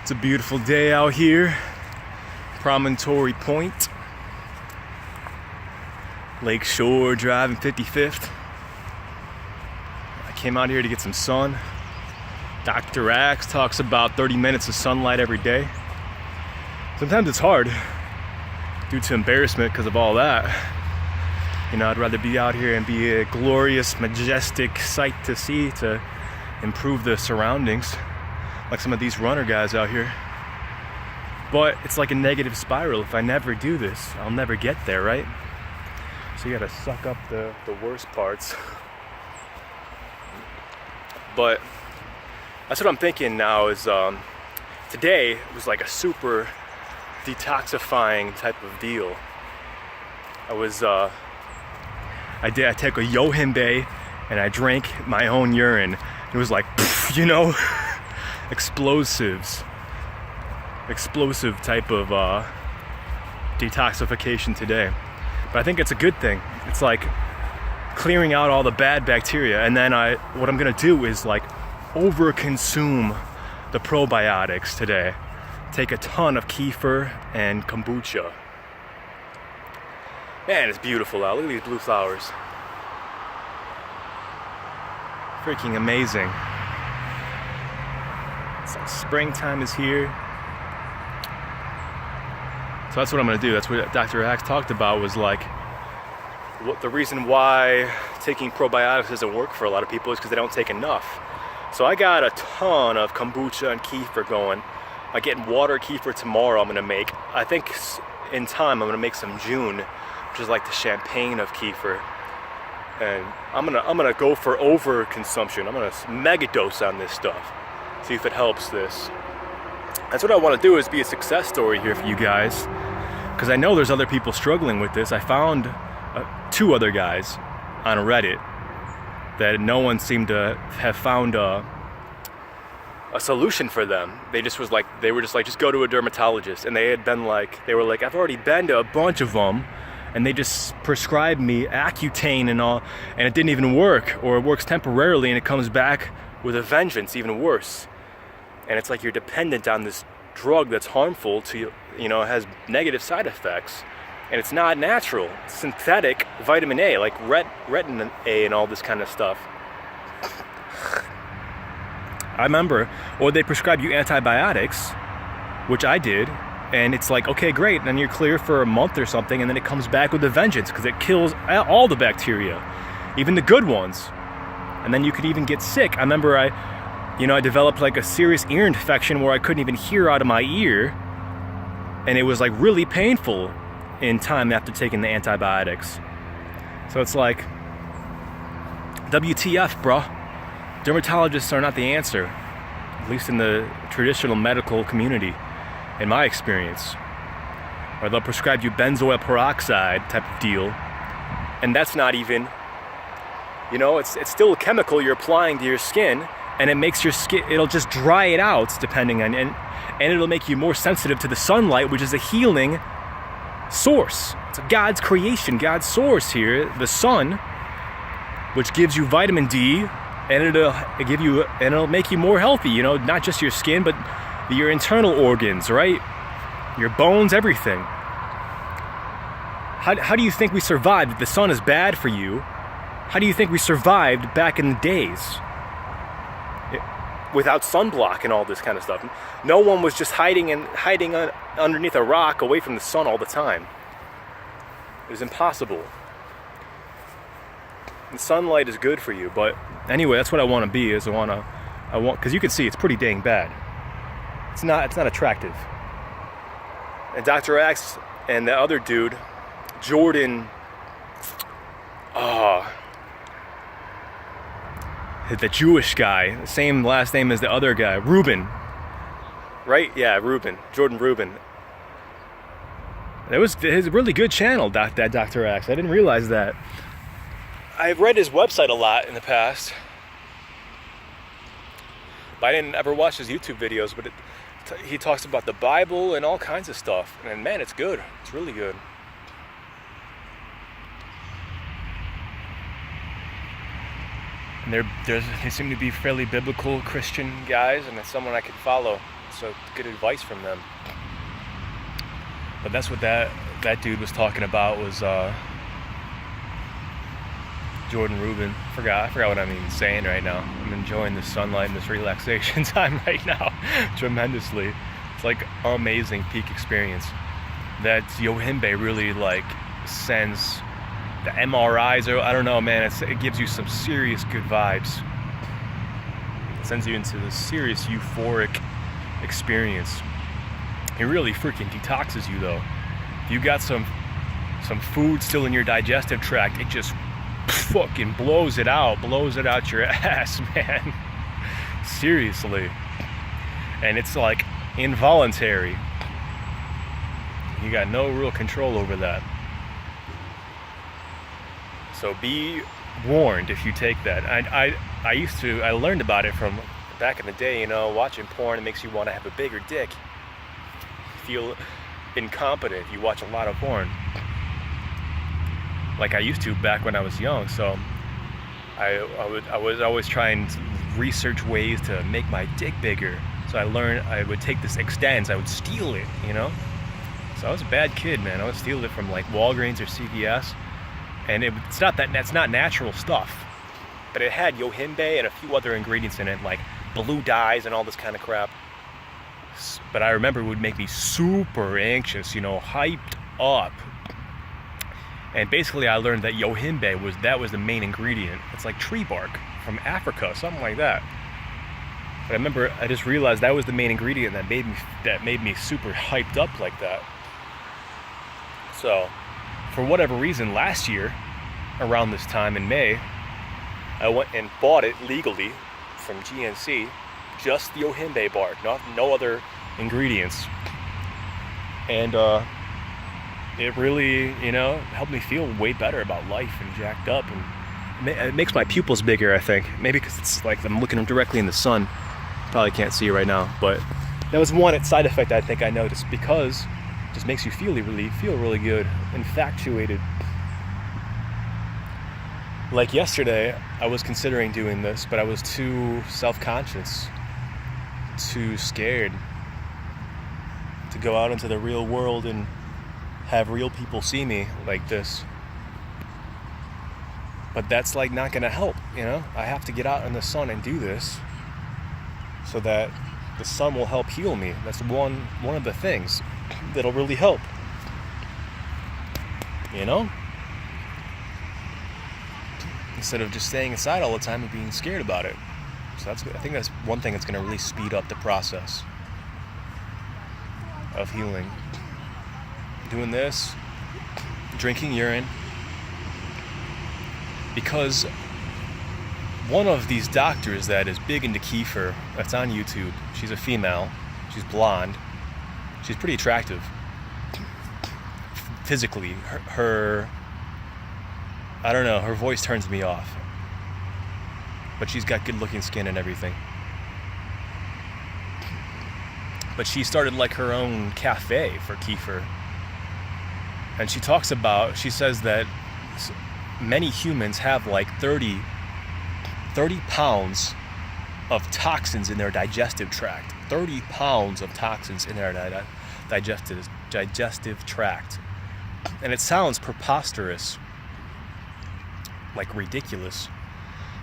It's a beautiful day out here. Promontory Point. Lake Shore Drive and 55th. I came out here to get some sun. Dr. Axe talks about 30 minutes of sunlight every day. Sometimes it's hard due to embarrassment because of all that. You know, I'd rather be out here and be a glorious, majestic sight to see to improve the surroundings, like some of these runner guys out here. But it's like a negative spiral. If I never do this, I'll never get there, right? So you gotta suck up the worst parts. But that's what I'm thinking now is today was like a super detoxifying type of deal. I took a yohimbe and I drank my own urine. It was like, you know, explosive type of detoxification today. But I think it's a good thing. It's like clearing out all the bad bacteria, and then what I'm gonna do is like over-consume the probiotics today. Take a ton of kefir and kombucha. Man, it's beautiful out. Look at these blue flowers. Freaking amazing. It's like springtime is here. So that's what I'm gonna do. That's what Dr. Axe talked about, was like the reason why taking probiotics doesn't work for a lot of people is because they don't take enough. So I got a ton of kombucha and kefir going. I get water kefir tomorrow I'm gonna make. I think in time I'm gonna make some June, which is like the champagne of kefir. And I'm gonna go for over consumption. I'm gonna mega dose on this stuff. See if it helps this. That's what I want to do, is be a success story here for you guys, because I know there's other people struggling with this. I found 2 other guys on Reddit that no one seemed to have found a solution for them. They were just like, just go to a dermatologist. And they were like, I've already been to a bunch of them, and they just prescribed me Accutane and all, and it didn't even work, or it works temporarily and it comes back with a vengeance, even worse. And it's like you're dependent on this drug that's harmful to you, you know, has negative side effects. And it's not natural. It's synthetic vitamin A, like retin A and all this kind of stuff. I remember, or they prescribe you antibiotics, which I did, and it's like, okay, great, and then you're clear for a month or something, and then it comes back with a vengeance because it kills all the bacteria, even the good ones. And then you could even get sick. I remember I developed like a serious ear infection where I couldn't even hear out of my ear, and it was like really painful in time after taking the antibiotics. So it's like, WTF, bro. Dermatologists are not the answer, at least in the traditional medical community, in my experience. Or they'll prescribe you benzoyl peroxide type of deal, and that's not even, you know, it's still a chemical you're applying to your skin, and it makes your skin, it'll just dry it out depending on, and it'll make you more sensitive to the sunlight, which is a healing source. It's God's creation, God's source here, the sun, which gives you vitamin D, and it'll make you more healthy, you know, not just your skin, but your internal organs, right? Your bones, everything. How do you think we survived? If the sun is bad for you, how do you think we survived back in the days? Without sunblock and all this kind of stuff. No one was just hiding underneath a rock away from the sun all the time. It was impossible. And sunlight is good for you, but anyway, that's what I want to be. Because you can see it's pretty dang bad. It's not attractive. And Dr. Axe and the other dude, Jordan, the Jewish guy, the same last name as the other guy, Reuben. Right? Yeah, Reuben. Jordan Reuben. It was his really good channel, that Dr. Axe. I didn't realize that. I've read his website a lot in the past, but I didn't ever watch his YouTube videos. But he talks about the Bible and all kinds of stuff. And man, it's good. It's really good. And they seem to be fairly biblical Christian guys, and it's someone I can follow. So good advice from them. But that's what that dude was talking about, was Jordan Rubin. I forgot what I'm saying right now. I'm enjoying the sunlight and this relaxation time right now tremendously. It's like amazing peak experience. That yohimbe really like sends the MRIs, or I don't know, man, it gives you some serious good vibes. It sends you into this serious euphoric experience. It really freaking detoxes you though. If you got some food still in your digestive tract, it just fucking blows it out your ass, man. Seriously. And it's like involuntary. You got no real control over that. So be warned if you take that. I learned about it from back in the day, you know, watching porn. It makes you want to have a bigger dick. Feel incompetent if you watch a lot of porn. Like I used to back when I was young. So I was always trying to research ways to make my dick bigger. So I learned I would take this Extends, I would steal it, you know? So I was a bad kid, man. I would steal it from like Walgreens or CVS. And that's not natural stuff. But it had yohimbe and a few other ingredients in it, like blue dyes and all this kind of crap. But I remember it would make me super anxious, you know, hyped up. And basically I learned that yohimbe was the main ingredient. It's like tree bark from Africa, something like that. But I remember I just realized that was the main ingredient that made me super hyped up like that. So, for whatever reason, last year, around this time in May, I went and bought it legally from GNC, just the yohimbe bark, no other ingredients. And it really, you know, helped me feel way better about life and jacked up. And it makes my pupils bigger, I think. Maybe because it's like I'm looking directly in the sun. Probably can't see it right now, but that was one side effect I think I noticed, because it just makes you feel really good, infatuated. Like yesterday, I was considering doing this, but I was too self-conscious, too scared to go out into the real world and have real people see me like this. But that's like not gonna help, you know? I have to get out in the sun and do this so that the sun will help heal me. That's one of the things that'll really help, you know? Instead of just staying inside all the time and being scared about it. So I think that's one thing that's gonna really speed up the process of healing. Doing this, drinking urine, because one of these doctors that is big into kefir, that's on YouTube, she's a female, she's blonde, she's pretty attractive physically. Her I don't know, her voice turns me off, but she's got good looking skin and everything. But she started like her own cafe for kefir. And she says that many humans have like 30 pounds of toxins in their digestive tract. 30 pounds of toxins in their digestive tract. And it sounds preposterous, like ridiculous.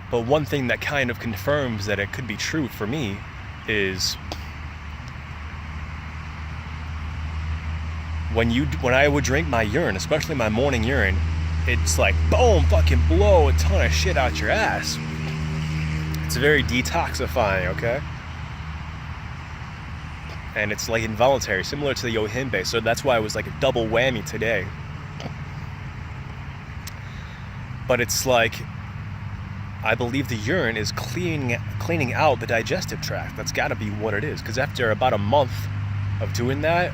But one thing that kind of confirms that it could be true for me is when I would drink my urine, especially my morning urine, it's like boom, fucking blow a ton of shit out your ass. It's very detoxifying, okay? And it's like involuntary, similar to the yohimbe. So that's why it was like a double whammy today. But it's like, I believe the urine is cleaning out the digestive tract. That's got to be what it is. Because after about a month of doing that,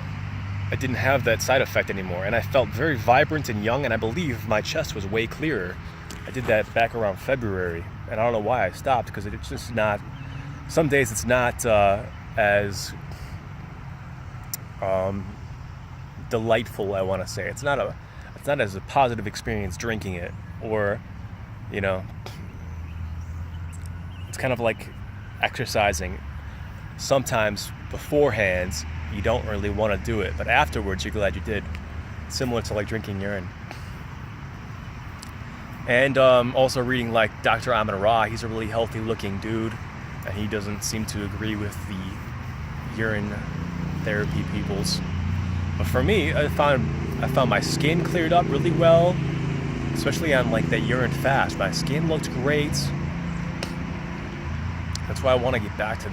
I didn't have that side effect anymore. And I felt very vibrant and young, and I believe my chest was way clearer. I did that back around February. And I don't know why I stopped, because it's just not, some days it's not as delightful, I want to say. It's not as a positive experience drinking it, or, you know, it's kind of like exercising. Sometimes beforehand, you don't really want to do it, but afterwards you're glad you did. Similar to like drinking urine. And also reading like Dr. Amin Ra. He's a really healthy looking dude, and he doesn't seem to agree with the urine therapy peoples. But for me, I found my skin cleared up really well, especially on like that urine fast. My skin looked great. That's why I want to get back to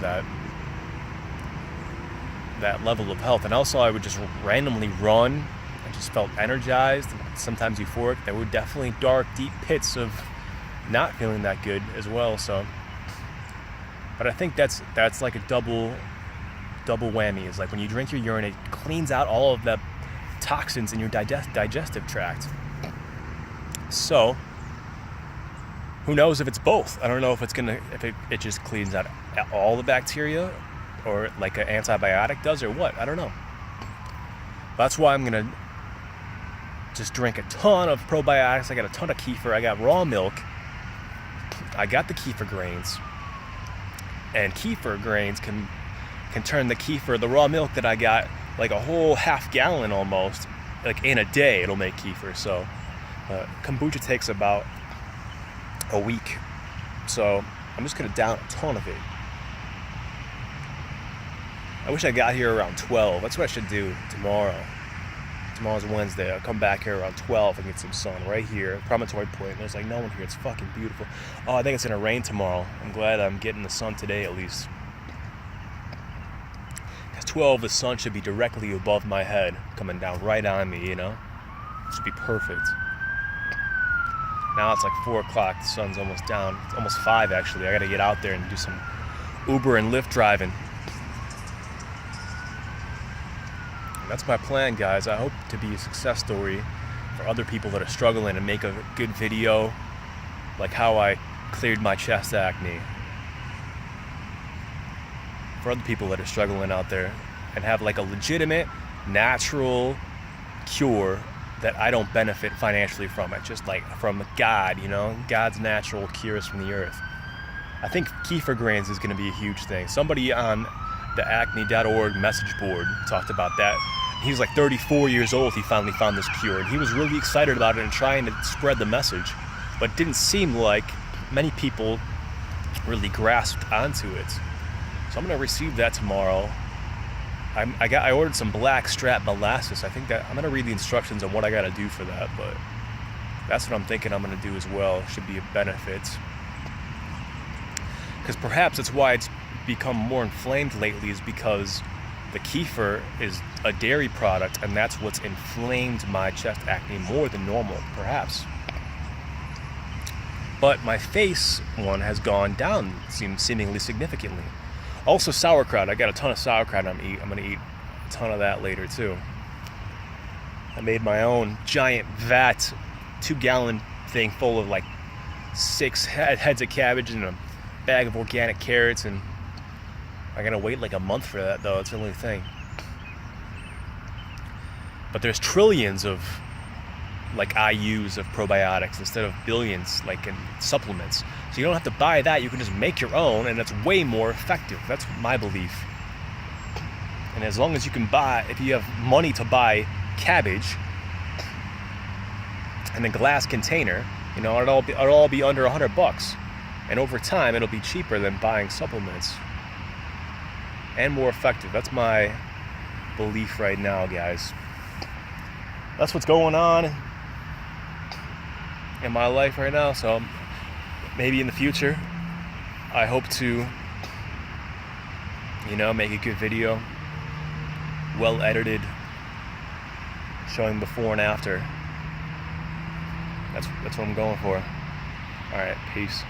that level of health. And also I would just randomly run. I just felt energized, sometimes euphoric. There were definitely dark, deep pits of not feeling that good as well. So, but I think that's like a double whammy. Is like when you drink your urine, it cleans out all of the toxins in your digestive tract. So, who knows if it's both? I don't know if it just cleans out all the bacteria, or like an antibiotic does, or what. I don't know. That's why I'm gonna just drink a ton of probiotics. I got a ton of kefir. I got raw milk. I got the kefir grains. And kefir grains can turn the raw milk that I got, like a whole half gallon almost, like in a day it'll make kefir. So kombucha takes about a week. So I'm just gonna down a ton of it. I wish I got here around 12. That's what I should do tomorrow. Tomorrow's Wednesday. I'll come back here around 12 and get some sun right here. Promontory Point. There's like no one here. It's fucking beautiful. Oh, I think it's gonna rain tomorrow. I'm glad I'm getting the sun today at least. Because 12, the sun should be directly above my head, coming down right on me, you know? It should be perfect. Now it's like 4 o'clock. The sun's almost down. It's almost 5 actually. I gotta get out there and do some Uber and Lyft driving. That's my plan, guys. I hope to be a success story for other people that are struggling and make a good video like how I cleared my chest acne. For other people that are struggling out there and have like a legitimate, natural cure that I don't benefit financially from it, just like from God, you know, God's natural cures from the earth. I think kefir grains is going to be a huge thing. Somebody on the acne.org message board talked about that. He was like 34 years old. He finally found this cure, and he was really excited about it and trying to spread the message, but it didn't seem like many people really grasped onto it. So I'm going to receive that tomorrow. I ordered some black strap molasses. I think that I'm going to read the instructions on what I got to do for that, but that's what I'm thinking I'm going to do as well. Should be a benefit, because perhaps it's why it's become more inflamed lately, is because the kefir is a dairy product, and that's what's inflamed my chest acne more than normal, perhaps. But my face one has gone down seemingly significantly. Also sauerkraut. I got a ton of sauerkraut I'm going to eat a ton of that later too. I made my own giant vat, 2-gallon thing full of like 6 heads of cabbage and a bag of organic carrots, and I gotta wait like a month for that though. It's the only thing. But there's trillions of like IUs of probiotics instead of billions like in supplements. So you don't have to buy that. You can just make your own, and it's way more effective. That's my belief. And as long as you can buy, if you have money to buy cabbage in a glass container, you know, it'll all be under $100. And over time, it'll be cheaper than buying supplements. And more effective. That's my belief right now, guys. That's what's going on in my life right now. So maybe in the future, I hope to, you know, make a good video, well edited, showing before and after. That's what I'm going for. All right, peace.